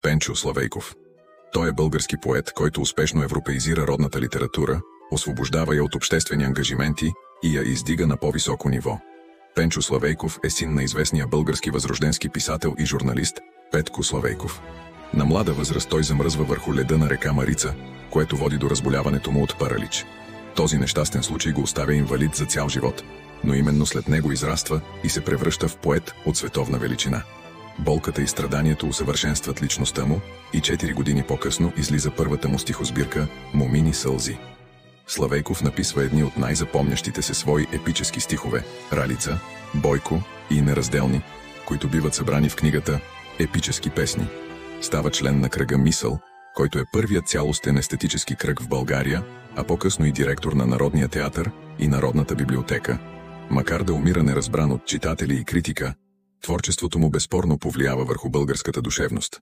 Пенчо Славейков. Той е български поет, който успешно европеизира родната литература, освобождава я от обществени ангажименти и я издига на по-високо ниво. Пенчо Славейков е син на известния български възрожденски писател и журналист Петко Славейков. На млада възраст той замръзва върху леда на река Марица, което води до разболяването му от паралич. Този нещастен случай го оставя инвалид за цял живот, но именно след него израства и се превръща в поет от световна величина. Болката и страданието усъвършенстват личността му и 4 години по-късно излиза първата му стихосбирка «Момини сълзи». Славейков написва едни от най-запомнящите се свои епически стихове «Ралица», «Бойко» и «Неразделни», които биват събрани в книгата «Епически песни». Става член на кръга «Мисъл», който е първият цялостен естетически кръг в България, а по-късно и директор на Народния театър и Народната библиотека. Макар да умира неразбран от читатели и критика, творчеството му безспорно повлиява върху българската душевност.